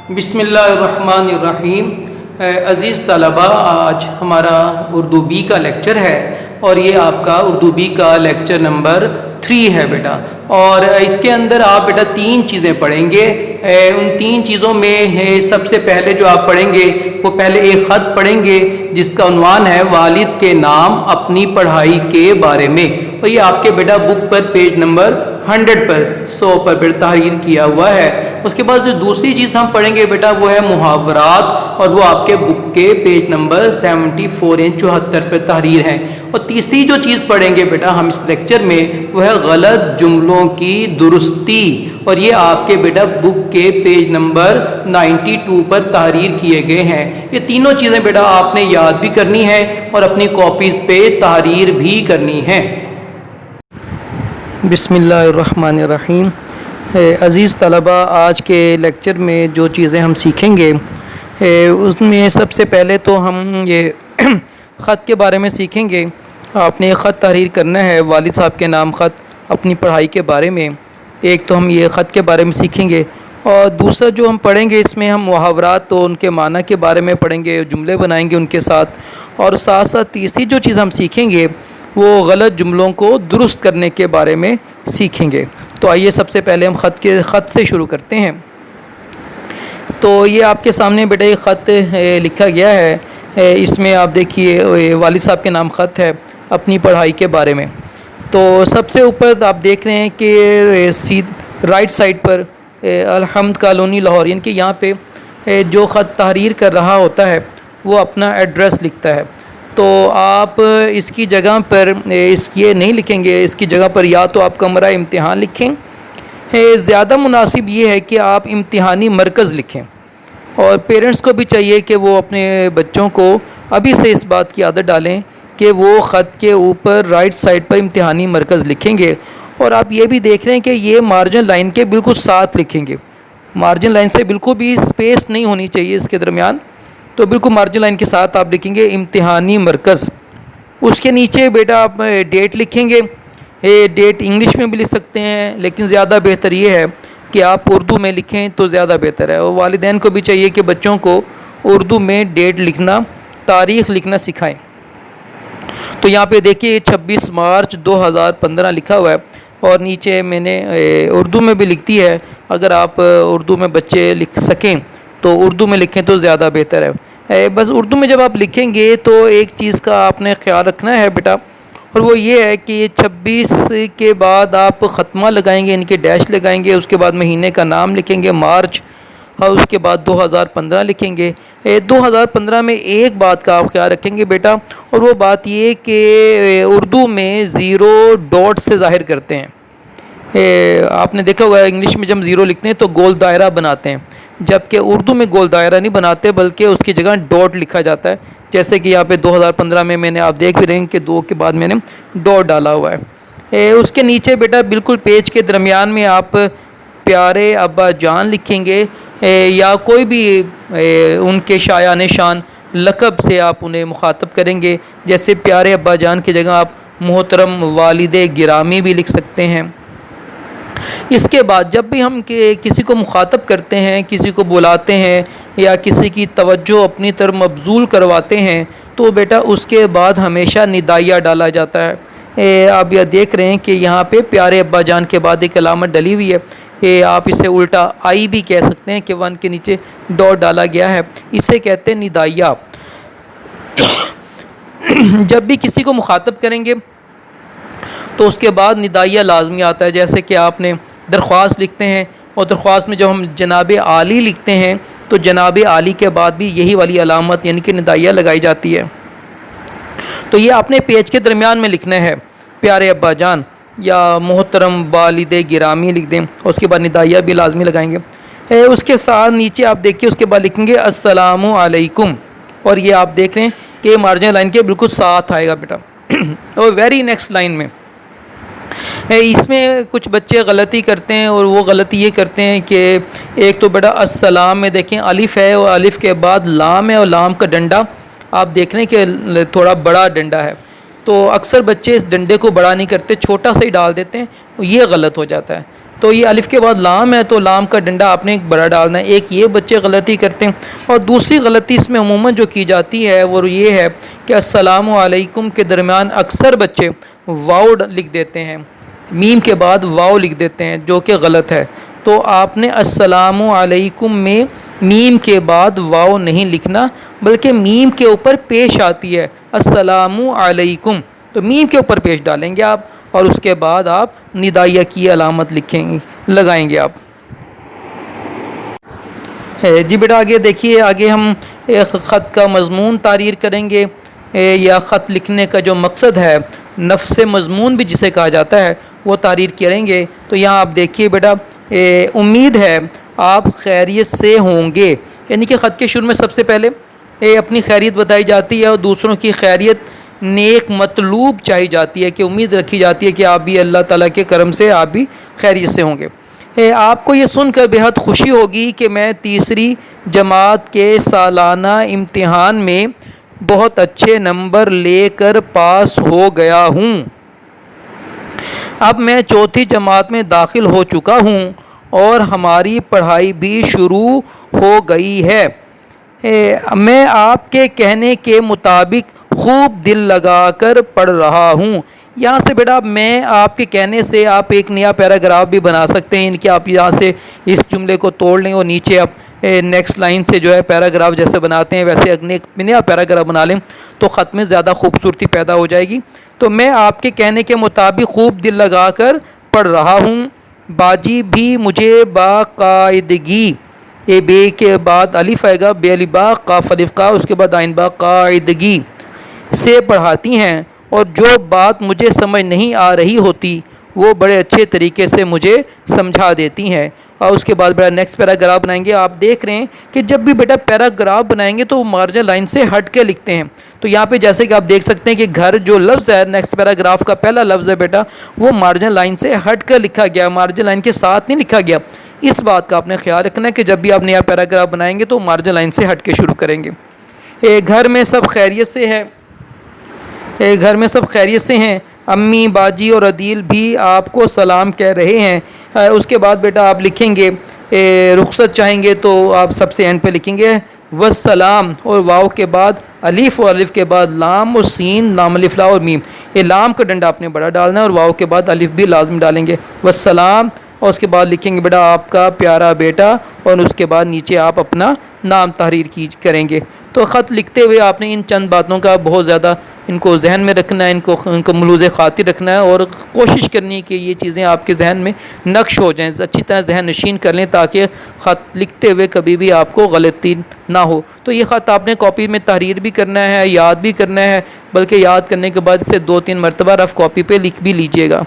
بسم اللہ الرحمن الرحیم۔ عزیز طلباء، آج ہمارا اردو بی کا لیکچر ہے اور یہ آپ کا اردو بی کا لیکچر نمبر 3 ہے بیٹا۔ اور اس کے اندر آپ بیٹا 3 چیزیں پڑھیں گے۔ ان 3 چیزوں میں سب سے پہلے جو آپ پڑھیں گے وہ پہلے ایک خط پڑھیں گے جس کا عنوان ہے والد کے نام اپنی پڑھائی کے بارے میں، اور یہ آپ کے بیٹا بک پر پیج نمبر 100 پر 100 پر بیٹا تحریر کیا ہوا ہے۔ اس کے بعد جو دوسری چیز ہم پڑھیں گے بیٹا وہ ہے محاورات، اور وہ آپ کے بک کے پیج نمبر 74 پر تحریر ہے۔ اور تیسری جو چیز پڑھیں گے بیٹا ہم اس لیکچر میں وہ ہے غلط جملوں کی درستی، اور یہ آپ کے بیٹا بک کے پیج نمبر 92 پر تحریر کیے گئے ہیں۔ یہ تینوں چیزیں بیٹا آپ نے یاد بھی کرنی ہے اور اپنی کاپیز پہ تحریر بھی کرنی ہے۔ بسم اللہ الرحمن الرحیم۔ عزیز طلباء، آج کے لیکچر میں جو چیزیں ہم سیکھیں گے اس میں سب سے پہلے تو ہم یہ خط کے بارے میں سیکھیں گے۔ آپ نے خط تحریر کرنا ہے والد صاحب کے نام خط اپنی پڑھائی کے بارے میں۔ ایک تو ہم یہ خط کے بارے میں سیکھیں گے، اور دوسرا جو ہم پڑھیں گے اس میں ہم محاورات تو ان کے معنی کے بارے میں پڑھیں گے، جملے بنائیں گے ان کے ساتھ، اور ساتھ ساتھ تیسری جو چیز ہم سیکھیں گے وہ غلط جملوں کو درست کرنے کے بارے میں سیکھیں گے۔ تو آئیے سب سے پہلے ہم خط سے شروع کرتے ہیں۔ تو یہ آپ کے سامنے بیٹا یہ خط لکھا گیا ہے، اس میں آپ دیکھیے والد صاحب کے نام خط ہے اپنی پڑھائی کے بارے میں۔ تو سب سے اوپر آپ دیکھ رہے ہیں کہ رائٹ سائڈ پر الحمد کالونی لاہور، یعنی کہ یہاں پہ جو خط تحریر کر رہا ہوتا ہے وہ اپنا ایڈریس لکھتا ہے۔ تو آپ اس کی جگہ پر یہ نہیں لکھیں گے، اس کی جگہ پر یا تو آپ کمرہ امتحان لکھیں، زیادہ مناسب یہ ہے کہ آپ امتحانی مرکز لکھیں، اور پیرنٹس کو بھی چاہیے کہ وہ اپنے بچوں کو ابھی سے اس بات کی عادت ڈالیں کہ وہ خط کے اوپر رائٹ سائڈ پر امتحانی مرکز لکھیں گے۔ اور آپ یہ بھی دیکھ رہے ہیں کہ یہ مارجن لائن کے بالکل ساتھ لکھیں گے، مارجن لائن سے بالکل بھی اسپیس نہیں ہونی چاہیے اس کے درمیان، تو بالکل مارجن لائن کے ساتھ آپ لکھیں گے امتحانی مرکز۔ اس کے نیچے بیٹا آپ ڈیٹ لکھیں گے، ڈیٹ انگلش میں بھی لکھ سکتے ہیں لیکن زیادہ بہتر یہ ہے کہ آپ اردو میں لکھیں تو زیادہ بہتر ہے، اور والدین کو بھی چاہیے کہ بچوں کو اردو میں ڈیٹ لکھنا، تاریخ لکھنا سکھائیں۔ تو یہاں پہ دیکھیے 26 مارچ 2015 لکھا ہوا ہے، اور نیچے میں نے اردو میں بھی لکھتی ہے، اگر آپ اردو میں بچے لکھ سکیں تو اردو میں لکھیں تو زیادہ بہتر ہے۔ بس اردو میں جب آپ لکھیں گے تو ایک چیز کا آپ نے خیال رکھنا ہے بیٹا، اور وہ یہ ہے کہ 26 کے بعد آپ ختمہ لگائیں گے، ان کے ڈیش لگائیں گے، اس کے بعد مہینے کا نام لکھیں گے مارچ، اور اس کے بعد 2015 لکھیں گے۔ 2015 میں ایک بات کا آپ خیال رکھیں گے بیٹا، اور وہ بات یہ کہ اردو میں 0 ڈاٹ سے ظاہر کرتے ہیں۔ آپ نے دیکھا ہوگا انگلش میں جب ہم 0 لکھتے ہیں تو گول دائرہ بناتے ہیں، جبکہ اردو میں گول دائرہ نہیں بناتے بلکہ اس کی جگہ ڈاٹ لکھا جاتا ہے، جیسے کہ یہاں پہ 2015 میں نے آپ دیکھ بھی رہے ہیں کہ 2 کے بعد میں نے ڈاٹ ڈالا ہوا ہے۔ اس کے نیچے بیٹا بالکل پیج کے درمیان میں آپ پیارے ابا جان لکھیں گے، یا کوئی بھی ان کے شایان شان لقب سے آپ انہیں مخاطب کریں گے، جیسے پیارے ابا جان کی جگہ آپ محترم والد گرامی بھی لکھ سکتے ہیں۔ اس کے بعد جب بھی ہم کسی کو مخاطب کرتے ہیں، کسی کو بلاتے ہیں یا کسی کی توجہ اپنی طرف مبذول کرواتے ہیں تو بیٹا اس کے بعد ہمیشہ ندائیہ ڈالا جاتا ہے۔ آپ یہ دیکھ رہے ہیں کہ یہاں پہ پیارے ابا جان کے بعد ایک علامت ڈلی ہوئی ہے، آپ اسے الٹا آئی بھی کہہ سکتے ہیں کہ 1 کے نیچے ڈاٹ ڈالا گیا ہے، اسے کہتے ہیں ندائیہ۔ جب بھی کسی کو مخاطب کریں گے تو اس کے بعد ندائیہ لازمی آتا ہے، جیسے کہ آپ نے درخواست لکھتے ہیں، اور درخواست میں جب ہم جناب عالی لکھتے ہیں تو جناب عالی کے بعد بھی یہی والی علامت یعنی کہ ندائیہ لگائی جاتی ہے۔ تو یہ آپ نے پیج کے درمیان میں لکھنا ہے، پیارے ابا جان یا محترم والد گرامی لکھ دیں، اس کے بعد ندائیہ بھی لازمی لگائیں گے۔ اس کے ساتھ نیچے آپ دیکھیے اس کے بعد لکھیں گے السلام علیکم، اور یہ آپ دیکھ رہے ہیں کہ مارجن لائن کے بالکل ساتھ آئے گا بیٹا۔ اور ویری نیکسٹ لائن میں اس میں کچھ بچے غلطی کرتے ہیں، اور وہ غلطی یہ کرتے ہیں کہ ایک تو بیٹا السلام میں دیکھیں الف ہے، اور الف کے بعد لام ہے، اور لام کا ڈنڈا آپ دیکھ رہے ہیں کہ تھوڑا بڑا ڈنڈا ہے، تو اکثر بچے اس ڈنڈے کو بڑا نہیں کرتے، چھوٹا سا ہی ڈال دیتے ہیں، یہ غلط ہو جاتا ہے۔ تو یہ الف کے بعد لام ہے تو لام کا ڈنڈا آپ نے ایک بڑا ڈالنا ہے. ایک یہ بچے غلطی کرتے ہیں. اور دوسری غلطی اس میں عموماً جو کی جاتی ہے وہ یہ ہے کہ السلام علیکم کے درمیان اکثر بچے واؤ لکھ دیتے ہیں, میم کے بعد واؤ لکھ دیتے ہیں, جو کہ غلط ہے. تو آپ نے السلام علیکم میں میم کے بعد واؤ نہیں لکھنا, بلکہ میم کے اوپر پیش آتی ہے السلام علیکم, تو میم کے اوپر پیش ڈالیں گے آپ, اور اس کے بعد آپ ندائیہ کی علامت لگائیں گے آپ. جی بیٹا آگے دیکھیے, آگے ہم ایک خط کا مضمون تعریر کریں گے, یا خط لکھنے کا جو مقصد ہے, نفس مضمون بھی جسے کہا جاتا ہے, وہ تعریر کریں گے. تو یہاں آپ دیکھیے بیٹا, امید ہے آپ خیریت سے ہوں گے, یعنی کہ خط کے شروع میں سب سے پہلے اپنی خیریت بتائی جاتی ہے اور دوسروں کی خیریت نیک مطلوب چاہی جاتی ہے, کہ امید رکھی جاتی ہے کہ آپ بھی اللہ تعالیٰ کے کرم سے آپ بھی خیریت سے ہوں گے. آپ کو یہ سن کر بہت خوشی ہوگی کہ میں تیسری جماعت کے سالانہ امتحان میں بہت اچھے نمبر لے کر پاس ہو گیا ہوں. اب میں چوتھی جماعت میں داخل ہو چکا ہوں اور ہماری پڑھائی بھی شروع ہو گئی ہے. میں آپ کے کہنے کے مطابق خوب دل لگا کر پڑھ رہا ہوں. یہاں سے بیٹا میں آپ کے کہنے سے آپ ایک نیا پیراگراف بھی بنا سکتے ہیں, کہ آپ یہاں سے اس جملے کو توڑ لیں اور نیچے آپ نیکسٹ لائن سے جو ہے پیراگراف جیسے بناتے ہیں ویسے ایک نیا پیراگراف بنا لیں, تو خط میں زیادہ خوبصورتی پیدا ہو جائے گی. تو میں آپ کے کہنے کے مطابق خوب دل لگا کر پڑھ رہا ہوں. باجی بھی مجھے باقاعدگی, یہ بے کے بعد الف آئے گا, بے الف با قاف الف کا, اس کے بعد عین با قاعدگی سے پڑھاتی ہیں, اور جو بات مجھے سمجھ نہیں آ رہی ہوتی وہ بڑے اچھے طریقے سے مجھے سمجھا دیتی ہیں. اور اس کے بعد بیٹا نیکسٹ پیراگراف بنائیں گے. آپ دیکھ رہے ہیں کہ جب بھی بیٹا پیراگراف بنائیں گے تو وہ مارجن لائن سے ہٹ کے لکھتے ہیں. تو یہاں پہ جیسے کہ آپ دیکھ سکتے ہیں کہ گھر جو لفظ ہے نیکسٹ پیراگراف کا پہلا لفظ ہے بیٹا, وہ مارجن لائن سے ہٹ کر لکھا گیا, مارجن لائن کے ساتھ نہیں لکھا گیا. اس بات کا آپ نے خیال رکھنا ہے کہ جب بھی آپ نیا پیراگراف بنائیں گے تو مارجن لائن سے ہٹ کے شروع کریں گے. گھر میں سب خیریت سے ہے, گھر میں سب خیریت سے ہیں. امی, باجی اور عدیل بھی آپ کو سلام کہہ رہے ہیں. اس کے بعد بیٹا آپ لکھیں گے, رخصت چاہیں گے تو آپ سب سے اینڈ پہ لکھیں گے والسلام, اور واو کے بعد الف, اور الف کے بعد لام اور سین, لام الف لا اور میم. یہ لام کا ڈنڈا آپ نے بڑا ڈالنا ہے, اور واو کے بعد الف بھی لازم ڈالیں گے والسلام, اور اس کے بعد لکھیں گے بیٹا آپ کا پیارا بیٹا, اور اس کے بعد نیچے آپ اپنا نام تحریر کریں گے. تو خط لکھتے ہوئے آپ نے ان چند باتوں کا بہت زیادہ ان کو ذہن میں رکھنا ہے, ان کو ملوز خاطر رکھنا ہے, اور کوشش کرنی ہے کہ یہ چیزیں آپ کے ذہن میں نقش ہو جائیں, اچھی طرح ذہن نشین کر لیں, تاکہ خط لکھتے ہوئے کبھی بھی آپ کو غلطی نہ ہو. تو یہ خط آپ نے کاپی میں تحریر بھی کرنا ہے, یاد بھی کرنا ہے, بلکہ یاد کرنے کے بعد اسے 2-3 مرتبہ رف کاپی پہ لکھ بھی لیجئے گا.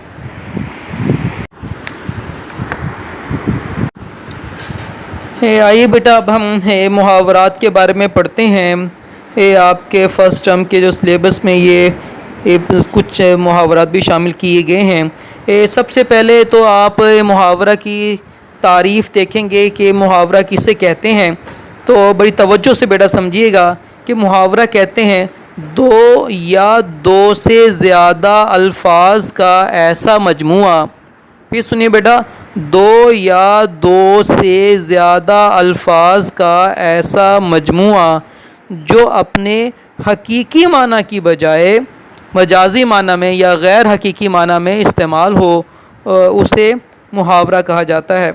آئیے بیٹا اب ہم محاورات کے بارے میں پڑھتے ہیں. آپ کے فرسٹ ٹرم کے جو سلیبس میں یہ کچھ محاورات بھی شامل کیے گئے ہیں. سب سے پہلے تو آپ محاورہ کی تعریف دیکھیں گے کہ محاورہ کسے کہتے ہیں. تو بڑی توجہ سے بیٹا سمجھیے گا کہ محاورہ کہتے ہیں دو یا دو سے زیادہ الفاظ کا ایسا مجموعہ. پھر سنیے بیٹا, دو یا دو سے زیادہ الفاظ کا ایسا مجموعہ جو اپنے حقیقی معنی کی بجائے مجازی معنی میں یا غیر حقیقی معنی میں استعمال ہو, اسے محاورہ کہا جاتا ہے.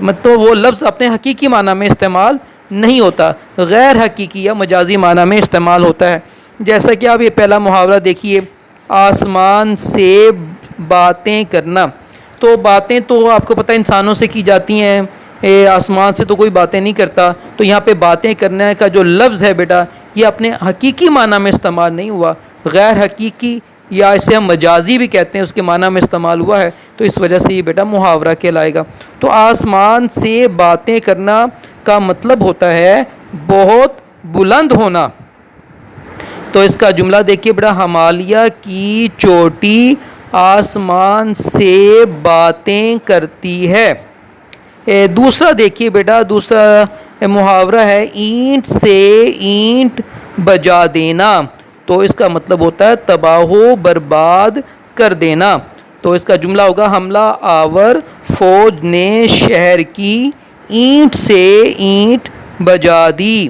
مطلب وہ لفظ اپنے حقیقی معنی میں استعمال نہیں ہوتا, غیر حقیقی یا مجازی معنی میں استعمال ہوتا ہے. جیسا کہ آپ یہ پہلا محاورہ دیکھیے, آسمان سے باتیں کرنا. تو باتیں تو آپ کو پتہ انسانوں سے کی جاتی ہیں, آسمان سے تو کوئی باتیں نہیں کرتا. تو یہاں پہ باتیں کرنے کا جو لفظ ہے بیٹا, یہ اپنے حقیقی معنی میں استعمال نہیں ہوا, غیر حقیقی یا اسے ہم مجازی بھی کہتے ہیں, اس کے معنی میں استعمال ہوا ہے. تو اس وجہ سے یہ بیٹا محاورہ کہلائے گا. تو آسمان سے باتیں کرنا کا مطلب ہوتا ہے بہت بلند ہونا. تو اس کا جملہ دیکھیے بیٹا, ہمالیہ کی چوٹی آسمان سے باتیں کرتی ہے. دوسرا دیکھیے بیٹا, دوسرا محاورہ ہے اینٹ سے اینٹ بجا دینا. تو اس کا مطلب ہوتا ہے تباہ و برباد کر دینا. تو اس کا جملہ ہوگا حملہ آور فوج نے شہر کی اینٹ سے اینٹ بجا دی۔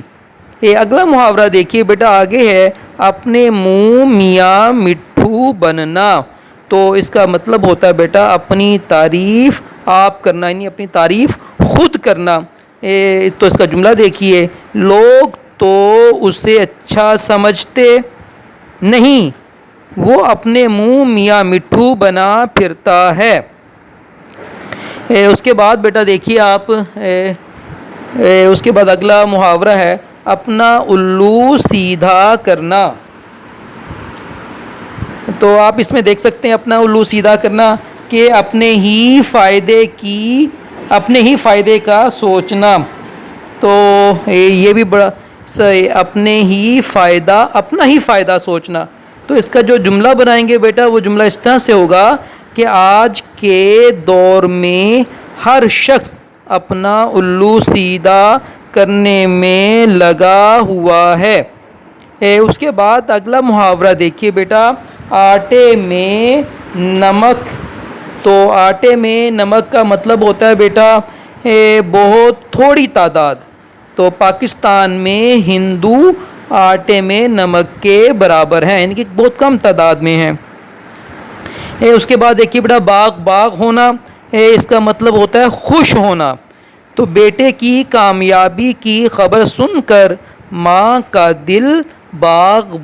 یہ اگلا محاورہ دیکھیے بیٹا آگے ہے، اپنے منہ میاں مٹھو بننا۔ تو اس کا مطلب ہوتا ہے بیٹا اپنی تعریف آپ کرنا، یعنی اپنی تعریف خود کرنا۔ تو اس کا جملہ دیکھیے، لوگ تو اسے اچھا سمجھتے نہیں، وہ اپنے منہ میاں مٹھو بنا پھرتا ہے۔ اس کے بعد بیٹا دیکھیے آپ، اس کے بعد اگلا محاورہ ہے اپنا الو سیدھا کرنا۔ تو آپ اس میں دیکھ سکتے ہیں اپنا الو سیدھا کرنا کہ اپنے ہی فائدے کا سوچنا۔ تو یہ بھی بڑا اپنا ہی فائدہ سوچنا۔ تو اس کا جو جملہ بنائیں گے بیٹا وہ جملہ اس طرح سے ہوگا کہ آج کے دور میں ہر شخص اپنا الو سیدھا کرنے میں لگا ہوا ہے۔ اس کے بعد اگلا محاورہ دیکھیے بیٹا، آٹے میں نمک۔ تو آٹے میں نمک کا مطلب ہوتا ہے بیٹا بہت تھوڑی تعداد۔ تو پاکستان میں ہندو آٹے میں نمک کے برابر ہیں، یعنی کہ بہت کم تعداد میں ہیں۔ اس کے بعد دیکھیے بیٹا باغ ہونا، اس کا مطلب ہوتا ہے خوش ہونا۔ تو بیٹے کی کامیابی کی خبر سن کر ماں کا دل باغ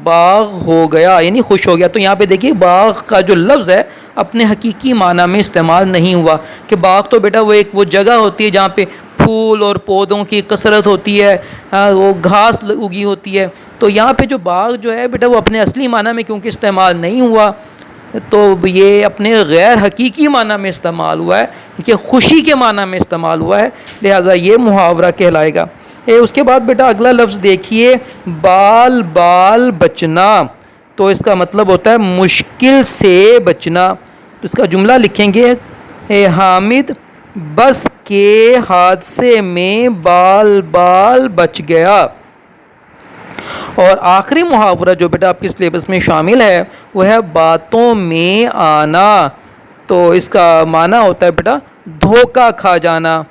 ہو گیا، یعنی خوش ہو گیا۔ تو یہاں پہ دیکھیے باغ کا جو لفظ ہے اپنے حقیقی معنی میں استعمال نہیں ہوا، کہ باغ تو بیٹا وہ جگہ ہوتی ہے جہاں پہ پھول اور پودوں کی کثرت ہوتی ہے، وہ گھاس اگی ہوتی ہے۔ تو یہاں پہ جو باغ جو ہے بیٹا وہ اپنے اصلی معنی میں کیونکہ استعمال نہیں ہوا، تو یہ اپنے غیر حقیقی معنی میں استعمال ہوا ہے، کہ خوشی کے معنی میں استعمال ہوا ہے، لہٰذا یہ محاورہ کہلائے گا۔ اس کے بعد بیٹا اگلا لفظ دیکھیے، بال بچنا۔ تو اس کا مطلب ہوتا ہے مشکل سے بچنا۔ تو اس کا جملہ لکھیں گے، حامد بس کے حادثے میں بال بچ گیا۔ اور آخری محاورہ جو بیٹا آپ کے سلیبس میں شامل ہے وہ ہے باتوں میں آنا۔ تو اس کا معنی ہوتا ہے بیٹا دھوکہ کھا جانا۔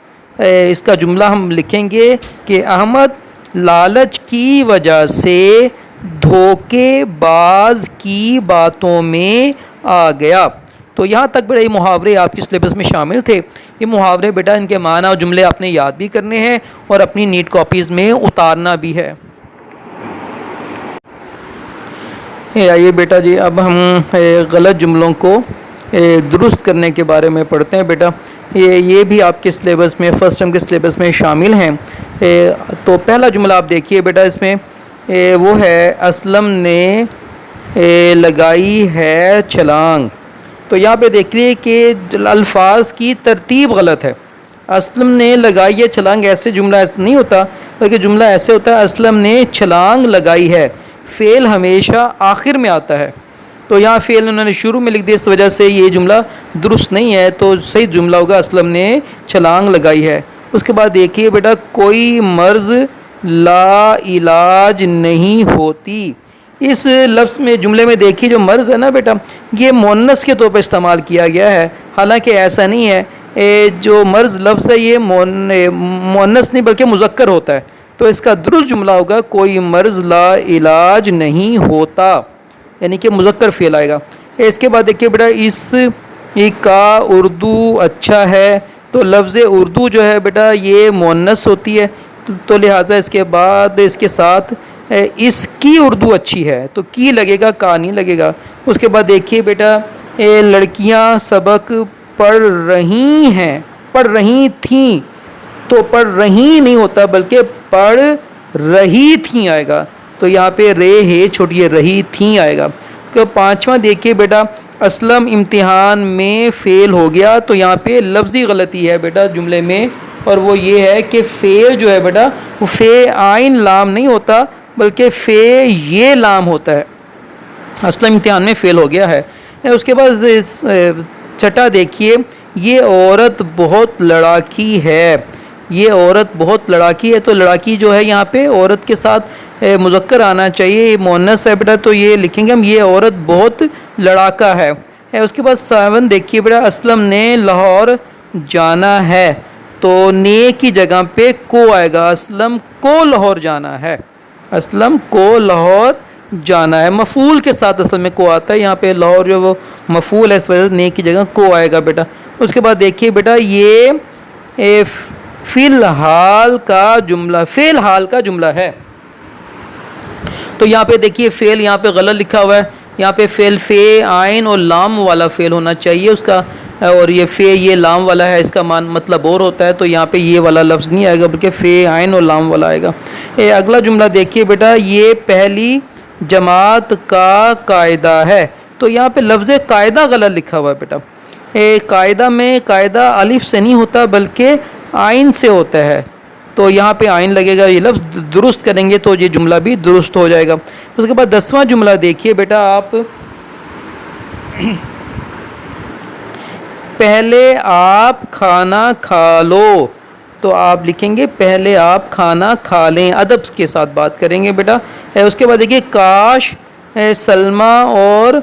اس کا جملہ ہم لکھیں گے کہ احمد لالچ کی وجہ سے دھوکے باز کی باتوں میں آ گیا۔ تو یہاں تک بیٹا یہ محاورے آپ کے سلیبس میں شامل تھے۔ یہ محاورے بیٹا ان کے معنی اور جملے آپ نے یاد بھی کرنے ہیں اور اپنی نیٹ کاپیز میں اتارنا بھی ہے۔ آئیے بیٹا جی اب ہم غلط جملوں کو درست کرنے کے بارے میں پڑھتے ہیں بیٹا۔ یہ بھی آپ کے سلیبس میں فرسٹ ٹرم کے سلیبس میں شامل ہیں۔ تو پہلا جملہ آپ دیکھیے بیٹا، اس میں وہ ہے اسلم نے لگائی ہے چھلانگ۔ تو یہاں پہ دیکھیے کہ الفاظ کی ترتیب غلط ہے۔ اسلم نے لگائی ہے چھلانگ ایسے جملہ ایسے نہیں ہوتا، بلکہ جملہ ایسے ہوتا ہے اسلم نے چھلانگ لگائی ہے۔ فعل ہمیشہ آخر میں آتا ہے، تو یہاں فعل انہوں نے شروع میں لکھ دیا، اس وجہ سے یہ جملہ درست نہیں ہے۔ تو صحیح جملہ ہوگا اسلم نے چھلانگ لگائی ہے۔ اس کے بعد دیکھیے بیٹا، کوئی مرض لا علاج نہیں ہوتی۔ اس لفظ میں جملے میں دیکھیے جو مرض ہے نا بیٹا، یہ مؤنث کے طور پر استعمال کیا گیا ہے، حالانکہ ایسا نہیں ہے۔ جو مرض لفظ ہے یہ مؤنث نہیں بلکہ مذکر ہوتا ہے۔ تو اس کا درست جملہ ہوگا کوئی مرض لا علاج نہیں ہوتا، یعنی کہ مذکر فعل آئے گا۔ اس کے بعد دیکھیے بیٹا، اس کا اردو اچھا ہے۔ تو لفظ اردو جو ہے بیٹا یہ مؤنث ہوتی ہے، تو لہٰذا اس کے بعد اس کے ساتھ اس کی اردو اچھی ہے، تو کی لگے گا، کا نہیں لگے گا۔ اس کے بعد دیکھیے بیٹا، لڑکیاں سبق پڑھ رہی تھیں، تو پڑھ رہی نہیں ہوتا بلکہ پڑھ رہی تھیں آئے گا۔ تو یہاں پہ ہے چھوٹی رہی تھیں آئے گا۔ تو پانچواں دیکھیے بیٹا، اسلم امتحان میں فیل ہو گیا۔ تو یہاں پہ لفظی غلطی ہے بیٹا جملے میں، اور وہ یہ ہے کہ فیل جو ہے بیٹا وہ فے آئین لام نہیں ہوتا بلکہ فے یہ لام ہوتا ہے۔ اسلم امتحان میں فیل ہو گیا ہے۔ اس کے بعد چھٹا دیکھیے، یہ عورت بہت لڑاکی ہے۔ یہ عورت بہت لڑاکی ہے، تو لڑاکی جو ہے یہاں پہ عورت کے ساتھ مذکر آنا چاہیے، یہ مؤنث ہے بیٹا، تو یہ لکھیں گے ہم یہ عورت بہت لڑاکا ہے۔ اس کے بعد 7 دیکھیے بیٹا، اسلم نے لاہور جانا ہے تو نے کی جگہ پہ کو آئے گا. اسلم کو لاہور جانا ہے. اسلم کو لاہور جانا ہے. مفعول کے ساتھ اصل میں کو آتا ہے. یہاں پہ لاہور جو وہ مفعول ہے اس وجہ سے نے کی جگہ کو آئے گا بیٹا. اس کے بعد دیکھیے بیٹا یہ فی الحال کا جملہ، فی الحال کا جملہ ہے. تو یہاں پہ دیکھیے فعل یہاں پہ غلط لکھا ہوا ہے. یہاں پہ فعل فے عین اور لام والا فعل ہونا چاہیے اس کا، اور یہ فے یہ لام والا ہے، اس کا مطلب اور ہوتا ہے. تو یہاں پہ یہ والا لفظ نہیں آئے گا بلکہ فے عین اور لام والا آئے گا. اگلا جملہ دیکھیے بیٹا، یہ پہلی جماعت کا قاعدہ ہے. تو یہاں پہ لفظ قاعدہ غلط لکھا ہوا ہے بیٹا. قاعدہ میں قاعدہ الف سے نہیں ہوتا بلکہ عین سے ہوتا ہے. تو یہاں پہ عین لگے گا. یہ لفظ درست کریں گے تو یہ جملہ بھی درست ہو جائے گا. اس کے بعد 10واں جملہ دیکھیے بیٹا آپ، پہلے آپ کھانا کھا لو. تو آپ لکھیں گے پہلے آپ کھانا کھا لیں. ادب کے ساتھ بات کریں گے بیٹا. اس کے بعد دیکھیے کاش سلمہ اور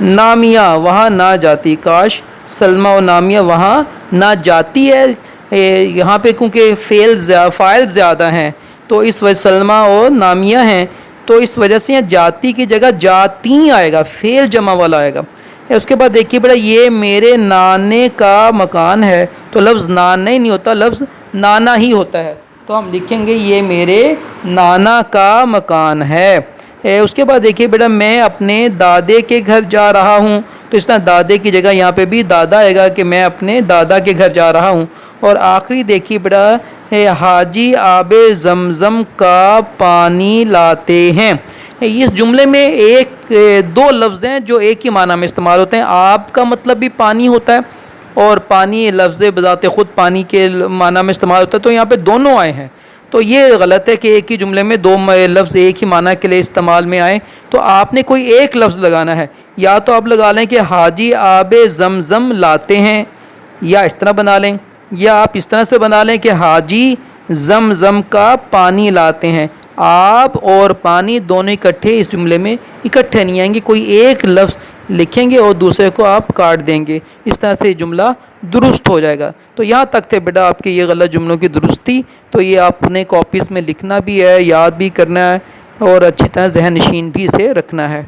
نامیہ وہاں نہ جاتی. کاش سلمہ اور نامیہ وہاں نہ جاتی ہے. یہاں پہ کیونکہ فاعل زیادہ ہیں تو اس وجہ سلمہ اور نامیہ ہیں تو اس وجہ سے یہاں جاتی کی جگہ جاتی آئے گا، فعل جمع والا آئے گا. اس کے بعد دیکھیے بیٹا یہ میرے نانے کا مکان ہے. تو لفظ نانے نہیں ہوتا، لفظ نانا ہی ہوتا ہے. تو ہم لکھیں گے یہ میرے نانا کا مکان ہے. اس کے بعد دیکھیے بیٹا میں اپنے دادے کے گھر جا رہا ہوں. تو اس طرح دادے کی جگہ یہاں پہ بھی دادا آئے گا کہ میں اپنے دادا کے گھر جا رہا ہوں. اور آخری دیکھیے بیٹا حاجی آب زمزم کا پانی لاتے ہیں. اس جملے میں دو لفظ ہیں جو ایک ہی معنی میں استعمال ہوتے ہیں. آب کا مطلب بھی پانی ہوتا ہے اور پانی لفظ بذات خود پانی کے معنی میں استعمال ہوتا ہے. تو یہاں پہ دونوں آئے ہیں. تو یہ غلط ہے کہ ایک ہی جملے میں دو لفظ ایک ہی معنی کے لیے استعمال میں آئیں. تو آپ نے کوئی ایک لفظ لگانا ہے. یا تو آپ لگا لیں کہ حاجی آب زمزم لاتے ہیں، یا اس طرح بنا لیں، یا آپ اس طرح سے بنا لیں کہ حاجی زمزم کا پانی لاتے ہیں. آب اور پانی دونوں اکٹھے اس جملے میں اکٹھے نہیں آئیں گے. کوئی ایک لفظ لکھیں گے اور دوسرے کو آپ کاٹ دیں گے. اس طرح سے یہ جملہ درست ہو جائے گا. تو یہاں تک تھے بیٹا آپ کے یہ غلط جملوں کی درستی. تو یہ آپ نے کاپیز میں لکھنا بھی ہے، یاد بھی کرنا ہے اور اچھی طرح ذہن نشین بھی اسے رکھنا ہے.